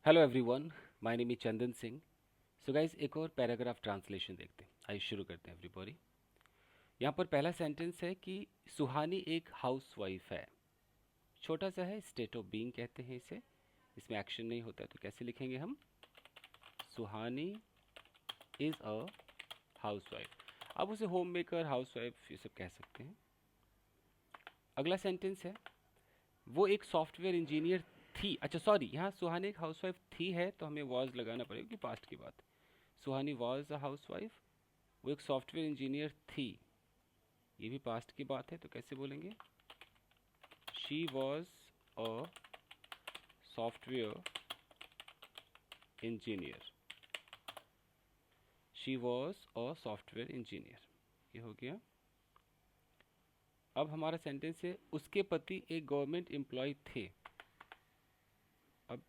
Hello everyone, my name is Chandan Singh. So guys, एक और paragraph translation देखते हैं। आइए शुरू करते हैं एवरीबॉडी। यहाँ पर पहला सेंटेंस है कि सुहानी एक हाउसवाइफ है। छोटा सा है, स्टेट ऑफ बीइंग कहते हैं इसे। इसमें एक्शन नहीं होता है, तो कैसे लिखेंगे हम? सुहानी इज़ अ हाउसवाइफ। अब उसे होम मेकर, हाउसवाइफ ये सब कह सकते हैं। अगला सेंटेंस है, वो एक सॉफ्टवेयर इंजीनियर थी। अच्छा सॉरी, यहाँ सुहानी एक हाउसवाइफ थी है तो हमें वॉज लगाना पड़ेगा कि पास्ट की बात। सुहानी वॉज अ हाउसवाइफ, वो एक सॉफ्टवेयर इंजीनियर थी, ये भी पास्ट की बात है, तो कैसे बोलेंगे? She was a software engineer. She was a software engineer, ये हो गया। अब हमारा सेंटेंस है, उसके पति एक गवर्नमेंट एम्प्लॉय थे। अब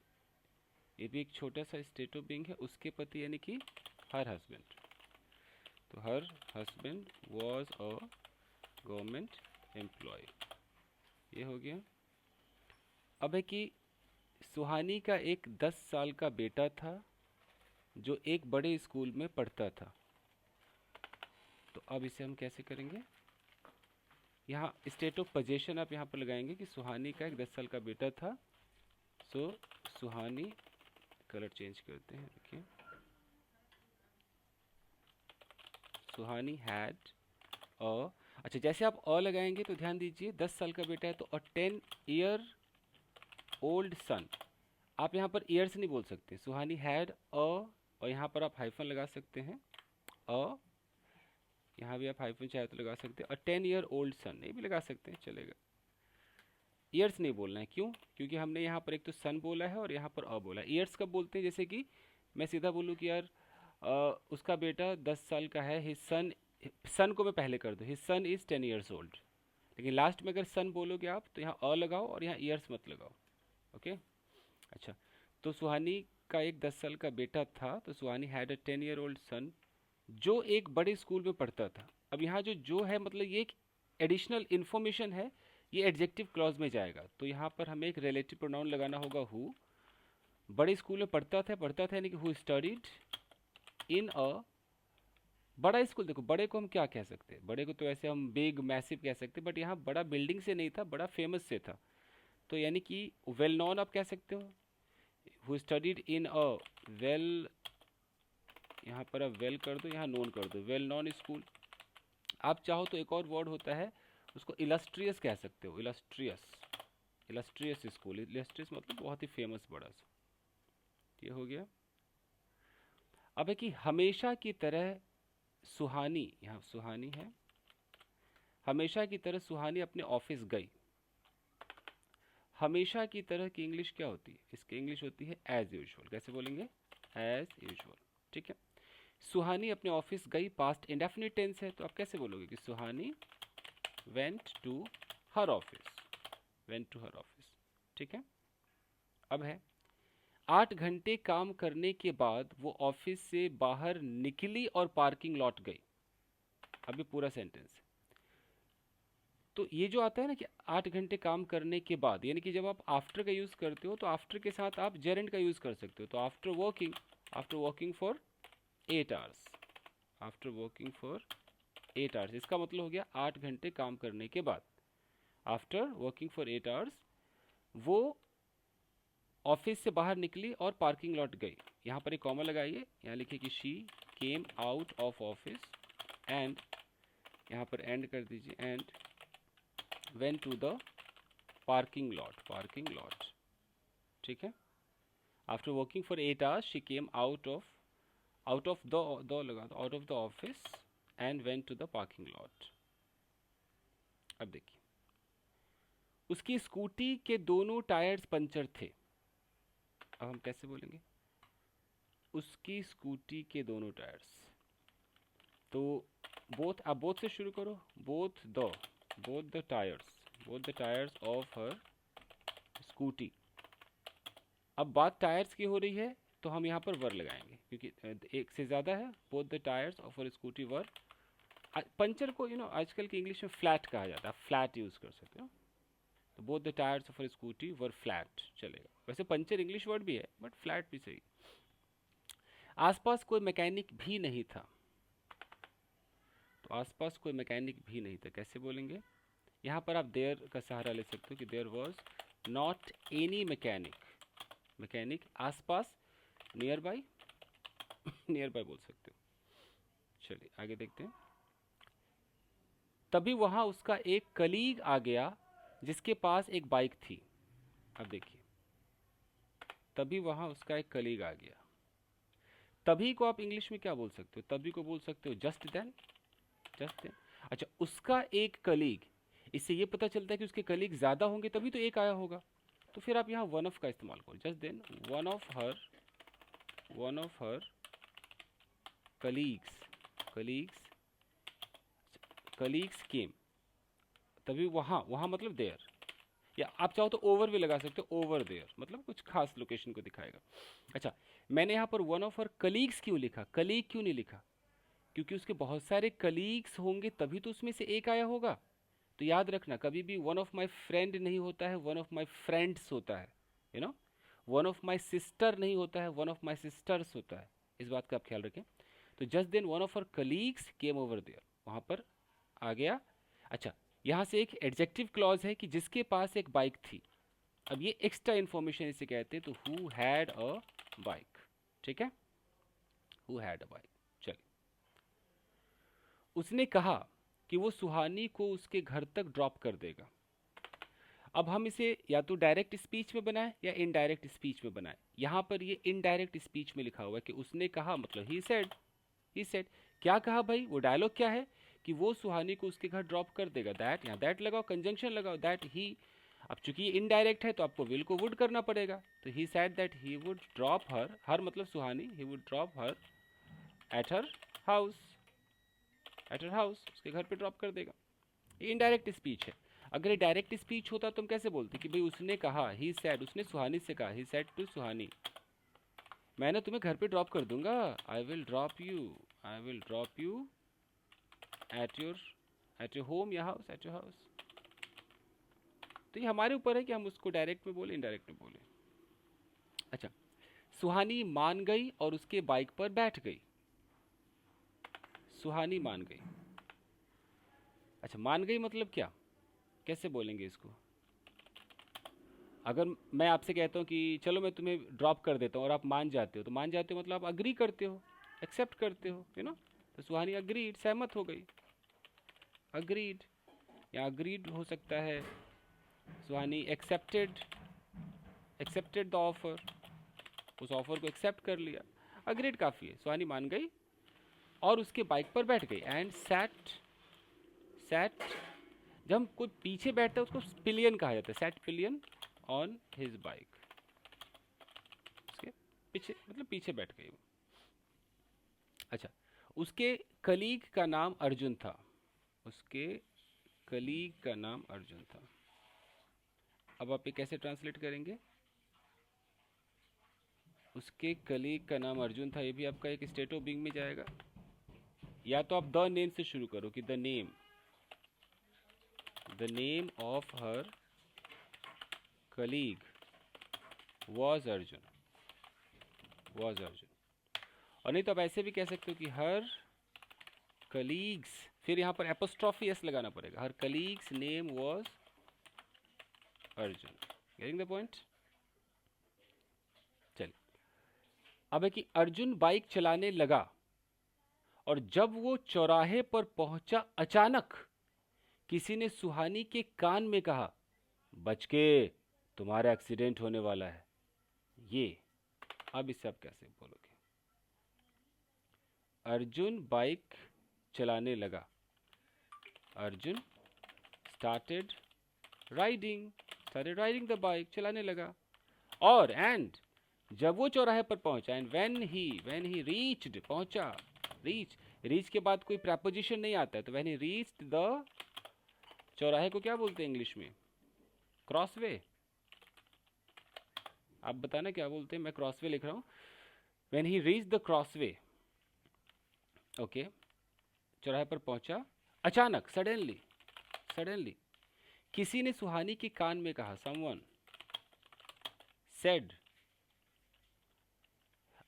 ये भी एक छोटा सा स्टेट ऑफ बीइंग है। उसके पति यानी कि हर हस्बैंड, तो हर husband was a government employ, ये हो गया। अब है कि सुहानी का एक 10 साल का बेटा था जो एक बड़े स्कूल में पढ़ता था। तो अब इसे हम कैसे करेंगे? यहाँ स्टेट ऑफ पोजीशन आप यहाँ पर लगाएंगे कि सुहानी का एक 10 साल का बेटा था। सो सुहानी, कलर चेंज करते हैं, देखिए, सुहानी हैड अ, अच्छा जैसे आप अ लगाएंगे तो ध्यान दीजिए, 10 साल का बेटा है तो अ 10 ईयर ओल्ड सन। आप यहाँ पर ईयर्स नहीं बोल सकते। सुहानी हैड अ, और यहाँ पर आप हाइफन लगा सकते हैं अ, यहाँ भी आप हाइफन चाहे तो लगा सकते हैं। अ 10 ईयर ओल्ड सन नहीं भी लगा सकते हैं, चलेगा। ईयर्स नहीं बोलना है, क्यों? क्योंकि हमने यहाँ पर एक तो सन बोला है और यहाँ पर अ बोला है। ईयर्स कब बोलते हैं? जैसे कि मैं सीधा बोलूँ कि यार उसका बेटा 10 साल का है, हिज सन, सन को मैं पहले कर दूँ, his son is 10 years old. लेकिन लास्ट में अगर सन बोलोगे आप तो यहाँ अ लगाओ और यहाँ ईयर्स मत लगाओ। ओके, अच्छा। तो सुहानी का एक 10 साल का बेटा था, तो Suhani had a 10 year old son जो एक बड़े स्कूल में पढ़ता था। अब यहाँ जो है मतलब ये एक एडिशनल इन्फॉर्मेशन है, ये एडजेक्टिव क्लॉज में जाएगा, तो यहाँ पर हमें एक रिलेटिव प्रोनाउन लगाना होगा हु। बड़े स्कूल में पढ़ता था यानी कि हु स्टडीड इन अ बड़ा स्कूल। देखो, बड़े को हम क्या कह सकते हैं? बड़े को तो ऐसे हम बिग मैसिव कह सकते हैं, बट यहाँ बड़ा बिल्डिंग से नहीं था, बड़ा फेमस से था। तो यानी कि वेल नॉन आप कह सकते हो। Who studied in a well, यहाँ पर आप वेल कर दो, यहाँ नोन कर दो, वेल नॉन स्कूल। आप चाहो तो एक और वर्ड होता है, उसको इलस्ट्रियस कह सकते हो। Illustrious, illustrious school. इलस्ट्रियस मतलब बहुत ही फेमस, बड़ा सा। ये हो गया। अब है कि हमेशा की तरह सुहानी, यहाँ सुहानी है, हमेशा की तरह सुहानी अपने ऑफिस गई। हमेशा की तरह की इंग्लिश क्या होती है? इसकी इंग्लिश होती है एज यूजुअल। कैसे बोलेंगे? एज यूजुअल, ठीक है। सुहानी अपने ऑफिस गई, पास्ट इंडेफिनिट टेंस है, तो आप कैसे बोलोगे कि Suhani went to her office, went to her office, ठीक है। अब है, 8 घंटे काम करने के बाद वो ऑफिस से बाहर निकली और पार्किंग लॉट गई। अभी पूरा सेंटेंस है। तो ये जो आता है ना कि 8 घंटे काम करने के बाद, यानी कि जब आप आफ्टर का यूज़ करते हो तो आफ्टर के साथ आप जेरेंट का यूज़ कर सकते हो। तो after working for 8 hours, after working for 8 hours, इसका मतलब हो गया 8 घंटे काम करने के बाद। आफ्टर वर्किंग फॉर 8 आवर्स वो ऑफिस से बाहर निकली और पार्किंग लॉट गई। यहाँ पर एक कॉमा लगाइए, यहाँ लिखिए कि she came out of office and, यहाँ पर एंड कर दीजिए, and went to the parking lot, parking lot, ठीक है। After working for 8 hours she came out of the लगा दो, out of the office and went to the parking lot. अब देखिए, उसकी स्कूटी के दोनों टायर्स पंचर थे। अब हम कैसे बोलेंगे? उसकी स्कूटी के दोनों टायर्स, तो बोथ, आप बोथ से शुरू करो। Both the tyres, both the tyres of her scooty. अब बात टायर्स की हो रही है तो हम यहाँ पर वर लगाएंगे, क्योंकि एक से ज़्यादा है। Both the tyres of her scooty were, puncture को आजकल की इंग्लिश में फ्लैट कहा जाता है, फ्लैट यूज़ कर सकते हो। तो both the tyres of scooty were flat चलेगा। वैसे पंचर इंग्लिश वर्ड भी है बट फ्लैट भी सही। आसपास कोई मैकेनिक भी नहीं था, तो आसपास कोई मैकेनिक भी नहीं था कैसे बोलेंगे? यहाँ पर आप देयर का सहारा ले सकते हो कि there was not any mechanic. Mechanic आसपास, नियर बाय नियर बाय बोल सकते हो। चलिए आगे देखते हैं। तभी वहां उसका एक कलीग आ गया जिसके पास एक बाइक थी। अब देखिए, तभी वहां उसका एक कलीग आ गया। तभी को आप इंग्लिश में क्या बोल सकते हो? तभी को बोल सकते हो जस्ट देन, जस्ट देन। अच्छा, उसका एक कलीग, इससे ये पता चलता है कि उसके कलीग ज्यादा होंगे तभी तो एक आया होगा, तो फिर आप यहाँ वन ऑफ का इस्तेमाल करो। Just then one of her colleagues came. तभी वहाँ मतलब देयर, या आप चाहो तो ओवर भी लगा सकते हो, ओवर देयर मतलब कुछ खास लोकेशन को दिखाएगा। अच्छा, मैंने यहाँ पर वन ऑफ हर कलीग्स क्यों लिखा, कलीग क्यों नहीं लिखा? क्योंकि उसके बहुत सारे कलीग्स होंगे तभी तो उसमें से एक आया होगा। तो याद रखना, कभी भी वन ऑफ माई फ्रेंड नहीं होता है, वन ऑफ माई फ्रेंड्स होता है। You know, one of my sister नहीं होता है, वन ऑफ माई सिस्टर्स होता है। इस बात का आप ख्याल रखें। तो just then one of our colleagues came over there, वहाँ पर आ गया। अच्छा, यहाँ से एक एडजेक्टिव क्लॉज है कि जिसके पास एक बाइक थी। अब ये एक्स्ट्रा इन्फॉर्मेशन इसे कहते हैं, तो हु हैड अ बाइक। ठीक है, हु हैड अ बाइक। चलिए, उसने कहा कि वो सुहानी को उसके घर तक ड्रॉप कर देगा। अब हम इसे या तो डायरेक्ट स्पीच में बनाए या इनडायरेक्ट स्पीच में बनाए। यहाँ पर ये इनडायरेक्ट स्पीच में लिखा हुआ है कि उसने कहा, मतलब ही सेड। क्या कहा भाई? वो डायलॉग क्या है कि वो सुहानी को उसके घर ड्रॉप कर देगा। दैट, यहाँ दैट लगाओ, कंजंक्शन लगाओ, दैट ही। अब चूंकि ये इनडायरेक्ट है तो आपको विल को वुड करना पड़ेगा। तो he said that he would drop her मतलब Suhani, he would drop her at her house, उसके घर पे ड्रॉप कर देगा। ये इनडायरेक्ट स्पीच है। अगर ये डायरेक्ट स्पीच होता तो हम कैसे बोलते कि भाई उसने कहा, ही सेड, उसने सुहानी से कहा, ही सेड टू सुहानी, मैंने तुम्हें घर पे ड्रॉप कर दूंगा। I will drop you at your home या हाउस, एट योर हाउस। तो ये हमारे ऊपर है कि हम उसको डायरेक्ट में बोले, इनडायरेक्ट में बोले। अच्छा, सुहानी मान गई और उसके बाइक पर बैठ गई। सुहानी मान गई। अच्छा, मान गई मतलब क्या, कैसे बोलेंगे इसको? अगर मैं आपसे कहता हूँ कि चलो मैं तुम्हें ड्रॉप कर देता हूँ और आप मान जाते हो, तो मान जाते हो मतलब आप अग्री करते हो, एक्सेप्ट करते हो, यू नो। तो सुहानी अग्रीड, सहमत हो गई, अग्रीड। या अग्रीड हो सकता है, सुहानी एक्सेप्टेड द ऑफर, उस ऑफर को एक्सेप्ट कर लिया। अग्रीड काफ़ी है, सुहानी मान गई और उसके बाइक पर बैठ गई। एंड सैट, जब हम कोई पीछे बैठता है उसको पिलियन कहा जाता है, sat pillion on his bike, उसके पीछे मतलब पीछे बैठ गई वो। अच्छा, उसके कलीग का नाम अर्जुन था, उसके कलीग का नाम अर्जुन था। अब आप ये कैसे ट्रांसलेट करेंगे? उसके कलीग का नाम अर्जुन था, ये भी आपका एक स्टेट ऑफ बीइंग में जाएगा। या तो आप द नेम से शुरू करो कि the name of her colleague was Arjun, और नहीं तो आप ऐसे भी कह सकते हो कि हर कलीग्स, फिर यहाँ पर एपोस्ट्रॉफी एस लगाना पड़ेगा, her colleague's name was Arjun. Getting the point? चलिए, अब है कि अर्जुन बाइक चलाने लगा और जब वो चौराहे पर पहुंचा, अचानक किसी ने सुहानी के कान में कहा, बच के, तुम्हारा एक्सीडेंट होने वाला है। ये अब इससे आप कैसे बोलोगे? अर्जुन बाइक चलाने लगा, Arjun started riding the bike, चलाने लगा। और एंड, जब वो चौराहे पर पहुंचा, एंड व्हेन ही रीच्ड, पहुंचा, रीच के बाद कोई प्रपोजिशन नहीं आता है, तो व्हेन ही रीच्ड द, चौराहे को क्या बोलते हैं इंग्लिश में? क्रॉसवे। आप बताना क्या बोलते हैं, मैं क्रॉसवे लिख रहा हूं। When he reached the crossway, okay, चौराहे पर पहुंचा, अचानक, सडनली किसी ने सुहानी के कान में कहा, समवन सेड।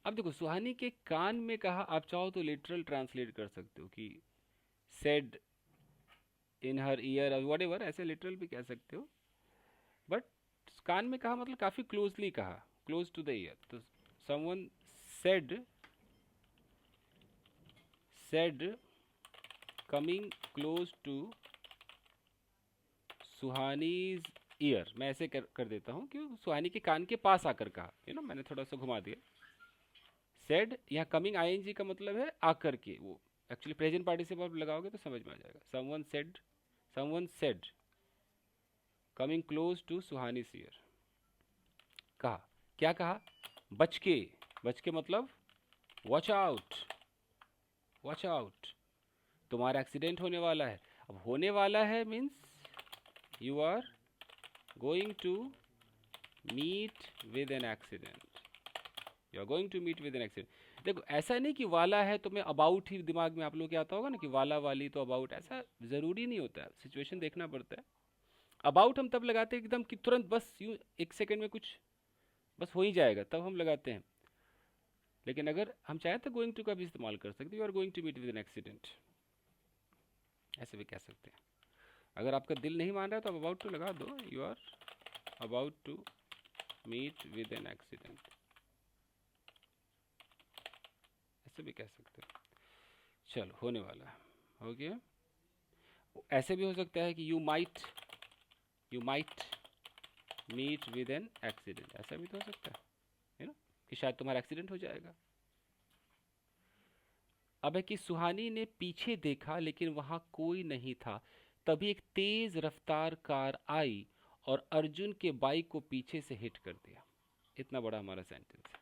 अब देखो सुहानी के कान में कहा, आप चाहो तो लिटरल ट्रांसलेट कर सकते हो कि सेड इन हर ईयर और वट एवर, ऐसे लिटरल भी कह सकते हो, बट कान में कहा मतलब काफी क्लोजली कहा, क्लोज टू द ईयर। तो someone said, said coming close to Suhani's ear. मैं ऐसे कर देता हूँ कि सुहानी के कान के पास आकर कहा, मैंने थोड़ा सा घुमा दिया। सेड यहाँ कमिंग आईएनजी का मतलब है आकर के, वो एक्चुअली प्रेजेंट पार्टिसिपल आप लगाओगे तो समझ में आ जाएगा। Someone said coming close to Suhani's ear, कहा, क्या कहा, बच के। बच के मतलब वॉच आउट, वॉच आउट, तुम्हारा एक्सीडेंट होने वाला है। अब होने वाला है means you are going to meet with an accident, you are going to meet with an accident. देखो ऐसा नहीं कि वाला है तो मैं अबाउट ही दिमाग में आप लोग के आता होगा ना कि वाला वाली तो अबाउट, ऐसा ज़रूरी नहीं होता है, सिचुएशन देखना पड़ता है। अबाउट हम तब लगाते हैं एकदम कि तुरंत बस यूँ एक सेकेंड में कुछ बस हो ही जाएगा, तब हम लगाते हैं। लेकिन अगर हम चाहें तो गोइंग टू का भी इस्तेमाल कर सकते हैं, you are going to meet with an accident, ऐसे भी कह सकते हैं। अगर आपका दिल नहीं मान रहा है तो आप अबाउट टू लगा दो, you are about to meet with an accident, ऐसे भी कह सकते हैं। चलो होने वाला है, हो गया। ऐसे भी हो सकता है कि you might meet with an accident, ऐसा भी तो हो सकता है ना, कि शायद तुम्हारा एक्सीडेंट हो जाएगा। अब है कि सुहानी ने पीछे देखा लेकिन वहां कोई नहीं था, तभी एक तेज रफ्तार कार आई और अर्जुन के बाइक को पीछे से हिट कर दिया। इतना बड़ा हमारा सेंटेंस है।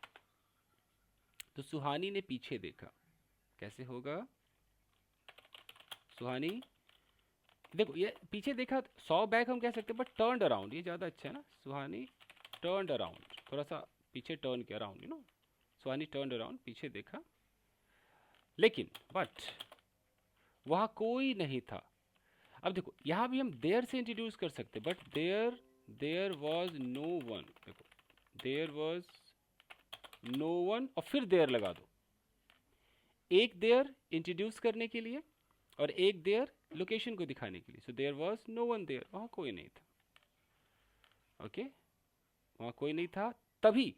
तो सुहानी ने पीछे देखा, कैसे होगा, सुहानी देखो ये पीछे देखा, सॉ बैक हम कह सकते हैं, बट टर्न्ड अराउंड ये ज्यादा अच्छा है ना। सुहानी टर्न्ड अराउंड, थोड़ा सा पीछे टर्न किया अराउंड, सुहानी टर्न्ड अराउंड, पीछे देखा, लेकिन बट वहां कोई नहीं था। अब देखो यहां भी हम देयर से इंट्रोड्यूस कर सकते, but there was no one. देखो देयर वॉज नो वन और फिर देयर लगा दो, एक देयर इंट्रोड्यूस करने के लिए और एक देयर लोकेशन को दिखाने के लिए। So there was no one there, वहां कोई नहीं था। ओके वहां कोई नहीं था, तभी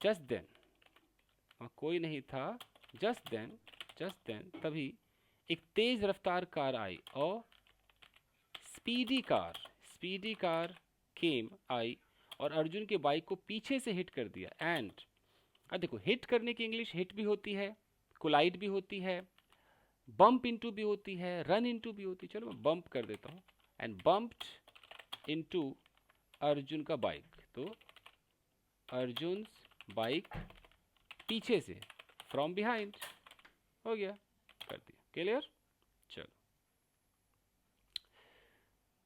जस्ट देन, वहां कोई नहीं था, जस्ट देन तभी एक तेज रफ्तार कार आई और स्पीडी कार केम आई और अर्जुन के बाइक को पीछे से हिट कर दिया। एंड अब देखो हिट करने की इंग्लिश हिट भी होती है, कोलाइड भी होती है, बम्प इनटू भी होती है, रन इनटू भी होती है। चलो मैं बम्प कर देता हूँ, एंड बम्प्ड इनटू अर्जुन का बाइक। तो अर्जुन बाइक पीछे से, फ्रॉम बिहाइंड, हो गया, कर दिया, क्लियर। चलो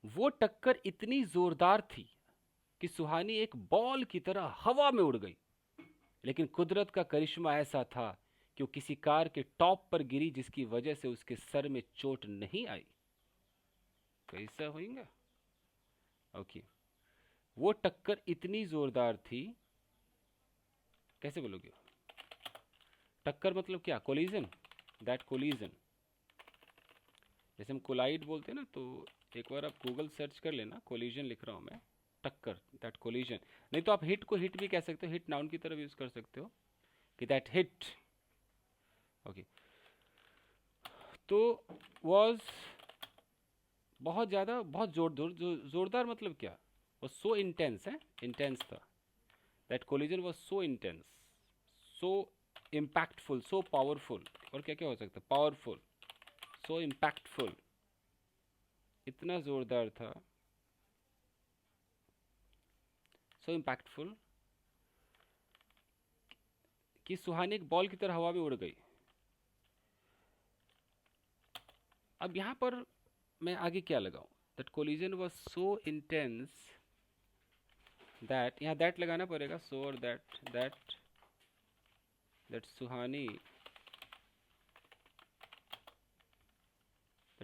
वो टक्कर इतनी जोरदार थी कि सुहानी एक बॉल की तरह हवा में उड़ गई, लेकिन कुदरत का करिश्मा ऐसा था कि वो किसी कार के टॉप पर गिरी, जिसकी वजह से उसके सर में चोट नहीं आई। कैसा होगा, ओके वो टक्कर इतनी जोरदार थी, कैसे बोलोगे, टक्कर मतलब क्या, कोलिजन, दैट कोलिजन, जैसे हम कोलाइड बोलते हैं ना, तो एक बार आप गूगल सर्च कर लेना, कोलिजन लिख रहा हूं मैं, टक्कर, दैट कोलिजन। नहीं तो आप हिट को हिट भी कह सकते हो, हिट नाउन की तरफ यूज कर सकते हो कि दैट हिट। ओके तो वॉज बहुत ज़्यादा, बहुत जोरदार मतलब क्या, वो सो इंटेंस है, इंटेंस था। That collision was so intense, so impactful, so powerful, और क्या क्या हो सकता है, पावरफुल, सो इम्पैक्टफुल, इतना जोरदार था, सो इम्पैक्टफुल कि सुहानी एक बॉल की तरह हवा में उड़ गई। अब यहां पर मैं आगे क्या लगाऊं, that collision was so intense that, यहाँ दैट लगाना पड़ेगा, सो और दैट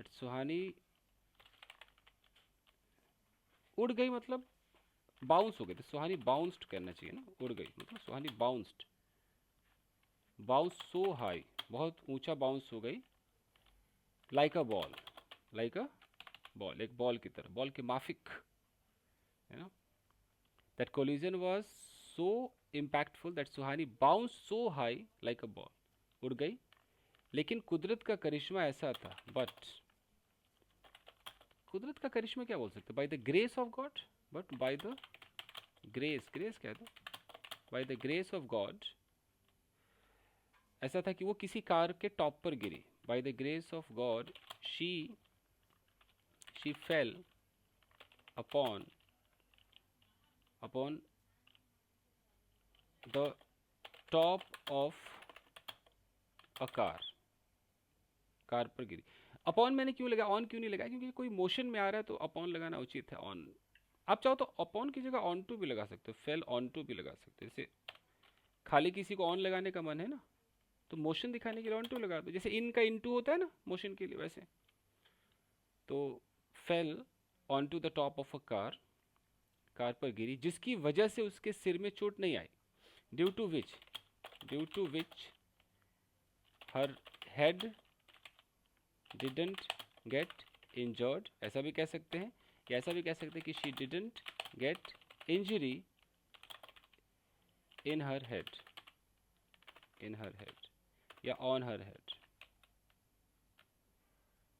सुहानी उड़ गई मतलब बाउंस हो गई, तो सुहानी बाउंस्ड करना चाहिए ना, उड़ गई मतलब सुहानी बाउंस्ड, बाउंस सो हाई, बहुत ऊंचा बाउंस हो गई, like a ball, like a ball, एक बॉल की तरह, बॉल के माफिक, है ना। That collision was so impactful that Suhani bounce so high like a ball, उड़ गई। लेकिन कुदरत का करिश्मा ऐसा था, बट कुदरत का करिश्मा क्या बोल सकते, by the grace of God, but by the grace, grace क्या था, by the grace of God, ऐसा था कि वो किसी कार के टॉप पर गिरी, by the grace of God she fell upon upon the top of a car पर गिरी। अपॉन मैंने क्यों लगा, ऑन क्यों नहीं लगाया, क्योंकि कोई मोशन में आ रहा है तो अपॉन लगाना उचित है, ऑन। आप चाहो तो अपॉन की जगह ऑन टू भी लगा सकते हो, फेल ऑन टू भी लगा सकते हो। जैसे खाली किसी को ऑन लगाने का मन है ना, तो मोशन दिखाने के लिए ऑन टू लगा दो, जैसे इन का इन टू होता है ना मोशन के लिए, वैसे। तो fell on to the top of a car पर गिरी, जिसकी वजह से उसके सिर में चोट नहीं आई, due to which her head didn't get injured, ऐसा भी कह सकते हैं, या ऐसा भी कह सकते हैं कि she didn't get injury in her head, या ऑन हर हेड।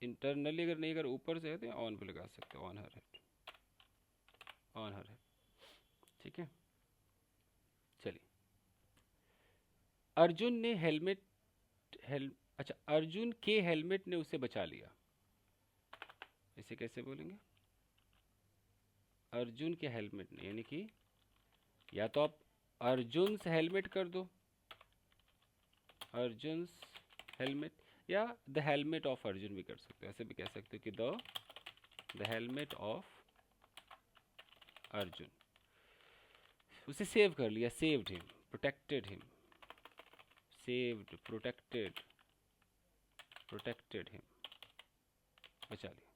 इंटरनली अगर नहीं, अगर ऊपर से है तो ऑन पे लगा सकते हो, on her head, on her head, ठीक है। चलिए, अर्जुन ने अच्छा, अर्जुन के हेलमेट ने उसे बचा लिया, इसे कैसे बोलेंगे, अर्जुन के हेलमेट ने, यानी कि या तो आप अर्जुन से हेलमेट कर दो, अर्जुन हेलमेट, या द हेलमेट ऑफ अर्जुन भी कर सकते हो, ऐसे भी कह सकते हो कि द हेलमेट ऑफ अर्जुन, उसे सेव कर लिया, saved him, protected him, saved, protected him, बचा लिया।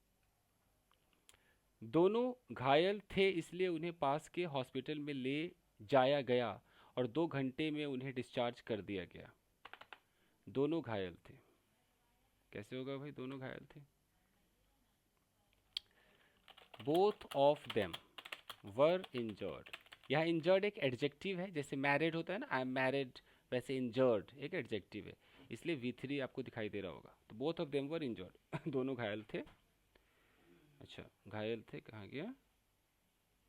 दोनों घायल थे, इसलिए उन्हें पास के हॉस्पिटल में ले जाया गया और 2 घंटे में उन्हें डिस्चार्ज कर दिया गया। दोनों घायल थे, कैसे होगा भाई, दोनों घायल थे। Both of them were injured, यहाँ इंजर्ड एक एडजेक्टिव है, जैसे मैरिड होता है ना, आई एम मैरिड, वैसे इंजर्ड एक एडजेक्टिव है, इसलिए V3 आपको दिखाई दे रहा होगा। तो both of them were injured, दोनों घायल थे। अच्छा, घायल थे, कहाँ गया,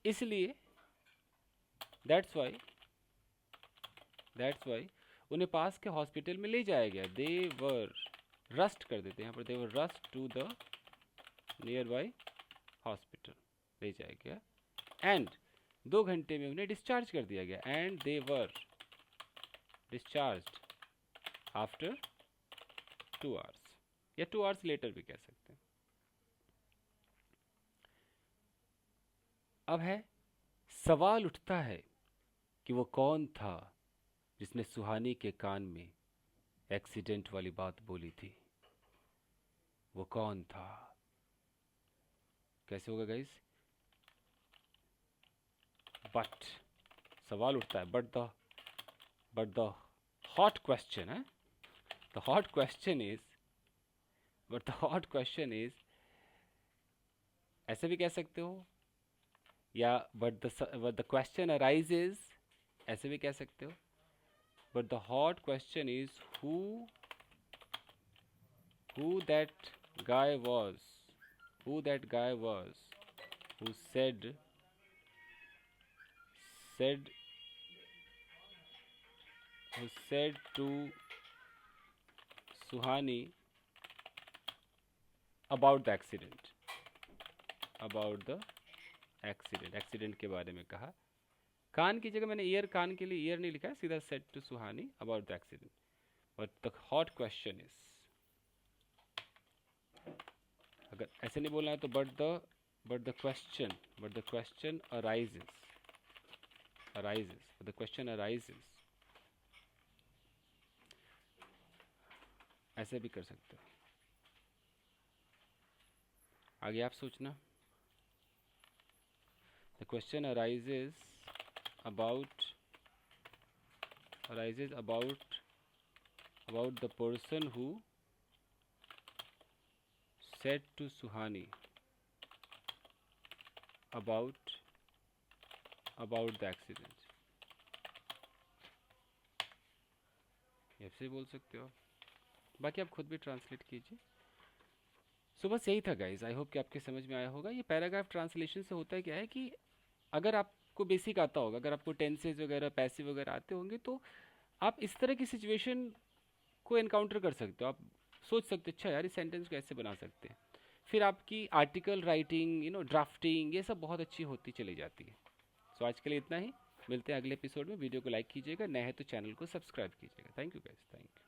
इसलिए दैट्स वाई उन्हें पास के हॉस्पिटल में ले जाया गया। दे वर रस्ट कर देते हैं यहाँ पर, they were rushed to the nearby hospital, ले जाया गया, एंड 2 घंटे में उन्हें डिस्चार्ज कर दिया गया, and they were discharged after 2 hours, या 2 आवर्स लेटर भी कह सकते हैं। अब है, सवाल उठता है कि वो कौन था जिसने सुहानी के कान में एक्सीडेंट वाली बात बोली थी, वो कौन था, कैसे होगा गाइस, बट सवाल उठता है, बट द हॉट क्वेश्चन है, द हॉट क्वेश्चन इज, ऐसे भी कह सकते हो, या बट द क्वेश्चन अराइजेज, ऐसे भी कह सकते हो, but the hot question is who that guy was, who said to Suhani about the accident के बारे में कहा। कान की जगह मैंने ईयर, कान के लिए ईयर नहीं लिखा है, सीधा said to Suhani about the accident, but the hot question is, अगर ऐसे नहीं बोलना है तो बट द क्वेश्चन अराइजेस, ऐसे भी कर सकते हो। आगे आप सोचना। The question about arises about the person who said to Suhani about the accident. ऐसे बोल सकते हो, बाकी आप खुद भी ट्रांसलेट कीजिए। सो बस यही था गाइज, आई होप कि आपके समझ में आया होगा। ये पैराग्राफ ट्रांसलेशन से होता है क्या है कि अगर आपको बेसिक आता होगा, अगर आपको टेंसेज वगैरह पैसिव वगैरह आते होंगे, तो आप इस तरह की सिचुएशन को एनकाउंटर कर सकते हो। आप सोच सकते हो अच्छा यार इस सेंटेंस को ऐसे बना सकते हैं, फिर आपकी आर्टिकल राइटिंग, ड्राफ्टिंग, ये सब बहुत अच्छी होती चली जाती है। सो आज के लिए इतना ही, मिलते हैं अगले एपिसोड में। वीडियो को लाइक कीजिएगा, नए हैं तो चैनल को सब्सक्राइब कीजिएगा। Thank you guys, thank you.